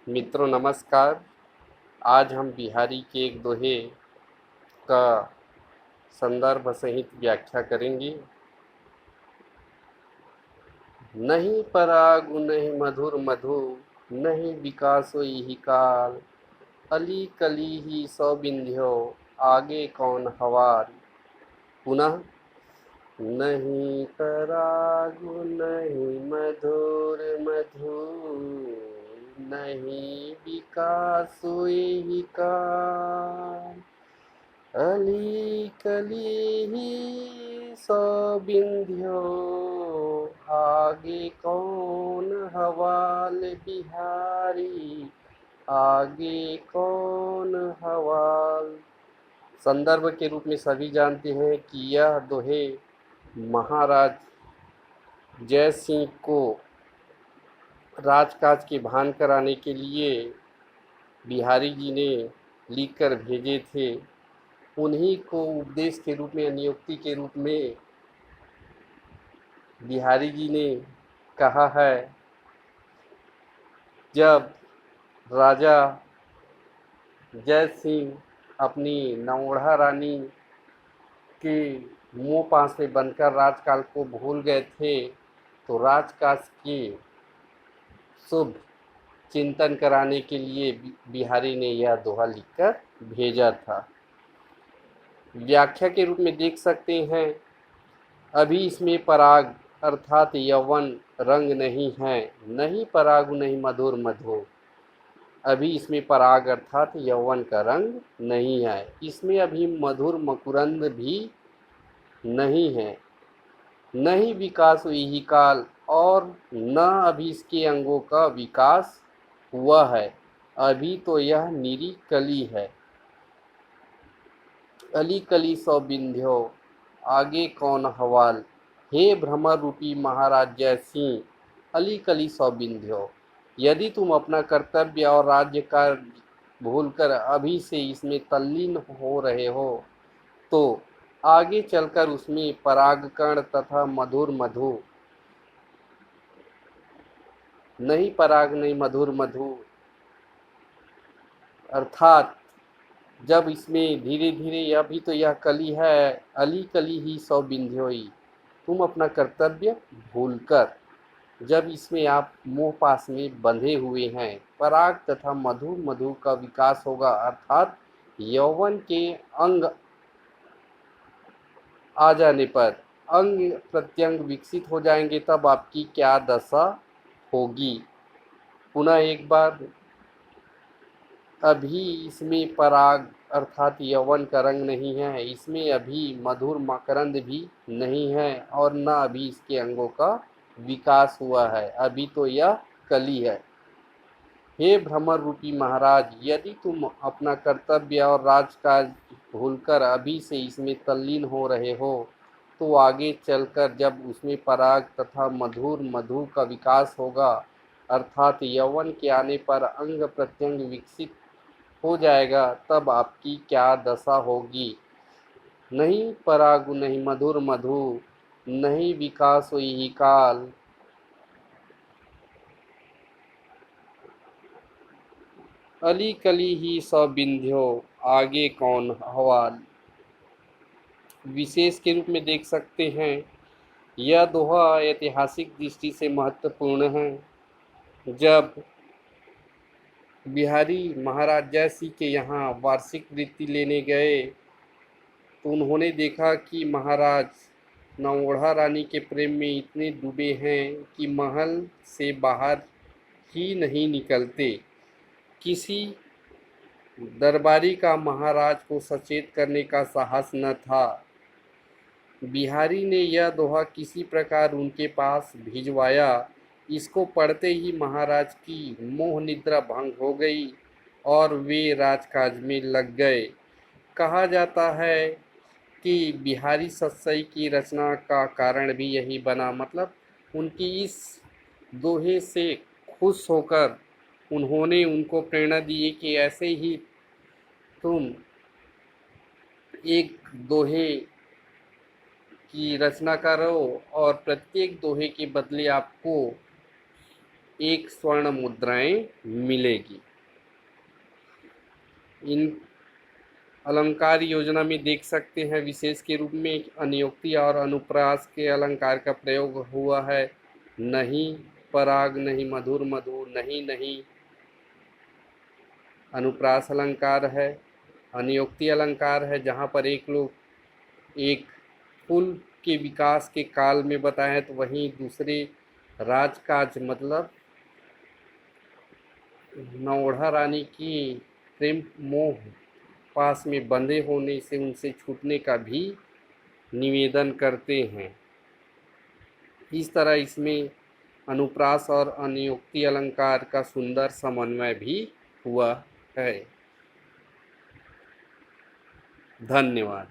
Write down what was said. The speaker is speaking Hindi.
मित्रों नमस्कार। आज हम बिहारी के एक दोहे का संदर्भ सहित व्याख्या करेंगे। नहीं परागु नहीं मधुर मधु, नहीं विकासो इहि काल, अली कली ही सौ बिंध्यो, आगे कौन हवार। पुनः, नहीं परागु नहीं मधुर मधु, नहीं विकासो इहि काल, अली कली सौ बिंध्यो, आगे कौन हवाल बिहारी, आगे कौन हवाल। संदर्भ के रूप में सभी जानते हैं कि यह दोहे महाराज जय सिंह को राजकाज के भान कराने के लिए बिहारी जी ने लिखकर भेजे थे। उन्हीं को उपदेश के रूप में, नियुक्ति के रूप में बिहारी जी ने कहा है। जब राजा जय सिंह अपनी नवोढ़ा रानी के मुँह पास में बनकर राजकाल को भूल गए थे, तो राजकाज के शुभ चिंतन कराने के लिए बिहारी ने यह दोहा लिखकर भेजा था। व्याख्या के रूप में देख सकते हैं, अभी इसमें पराग अर्थात यौवन रंग नहीं है, नहीं परागु नहीं मधुर मधु। अभी इसमें पराग अर्थात यौवन का रंग नहीं है, इसमें अभी मधुर मकुरंद भी नहीं है, नहीं विकास यही काल, और न अभी इसके अंगों का विकास हुआ है, अभी तो यह निरी कली है। अली कली सौ बिंध्यो, आगे कौन हवाल। हे भ्रमर रूपी महाराज जय सिंह, अली कली सौ बिंध्यो, यदि तुम अपना कर्तव्य और राज्य का भूलकर अभी से इसमें तल्लीन हो रहे हो, तो आगे चलकर उसमें परागकण तथा मधुर मधु, नहीं पराग नहीं मधुर मधु, अर्थात जब इसमें धीरे धीरे, अभी तो यह कली है, अली कली ही सौ बिंध्योई, तुम अपना कर्तव्य भूलकर जब इसमें आप मोह पास में बंधे हुए हैं, पराग तथा मधु मधु का विकास होगा, अर्थात यौवन के अंग आ जाने पर अंग प्रत्यंग विकसित हो जाएंगे, तब आपकी क्या दशा होगी। पुनः एक बार, अभी इसमें पराग अर्थात यौवन का रंग नहीं है, इसमें अभी मधुर मकरंद भी नहीं है, और न अभी इसके अंगों का विकास हुआ है, अभी तो यह कली है। हे भ्रमर रूपी महाराज, यदि तुम अपना कर्तव्य और राजकाज भूलकर अभी से इसमें तल्लीन हो रहे हो, तो आगे चलकर जब उसमें पराग तथा मधुर मधु का विकास होगा, अर्थात यौवन के आने पर अंग प्रत्यंग विकसित हो जाएगा, तब आपकी क्या दशा होगी। नहीं परागु नहीं मधुर मधु, नहीं विकास यही काल, अली कली ही सौ बिंध्यो, आगे कौन हवाल। विशेष के रूप में देख सकते हैं, यह दोहा ऐतिहासिक दृष्टि से महत्वपूर्ण है। जब बिहारी महाराज जय सिंह के यहाँ वार्षिक वृत्ति लेने गए, तो उन्होंने देखा कि महाराज नवोढ़ा रानी के प्रेम में इतने डूबे हैं कि महल से बाहर ही नहीं निकलते। किसी दरबारी का महाराज को सचेत करने का साहस न था। बिहारी ने यह दोहा किसी प्रकार उनके पास भिजवाया। इसको पढ़ते ही महाराज की मोह निद्रा भंग हो गई और वे राजकाज में लग गए। कहा जाता है कि बिहारी सतसई की रचना का कारण भी यही बना, मतलब उनकी इस दोहे से खुश होकर उन्होंने उनको प्रेरणा दी कि ऐसे ही तुम एक दोहे की रचना करो और प्रत्येक दोहे के बदले आपको 1 स्वर्ण मुद्राएं मिलेगी। इन अलंकार योजना में देख सकते हैं विशेष के रूप में अनियोक्ति और अनुप्रास के अलंकार का प्रयोग हुआ है। नहीं पराग, नहीं मधुर मधु, नहीं नहीं अनुप्रास अलंकार है। अनियोक्ति अलंकार है जहाँ पर एक फूल के विकास के काल में बताया है, तो वहीं दूसरे राजकाज मतलब नौढ़ा रानी की प्रेम मोह पास में बंधे होने से उनसे छूटने का भी निवेदन करते हैं। इस तरह इसमें अनुप्रास और अनियोक्ति अलंकार का सुंदर समन्वय भी हुआ है। धन्यवाद।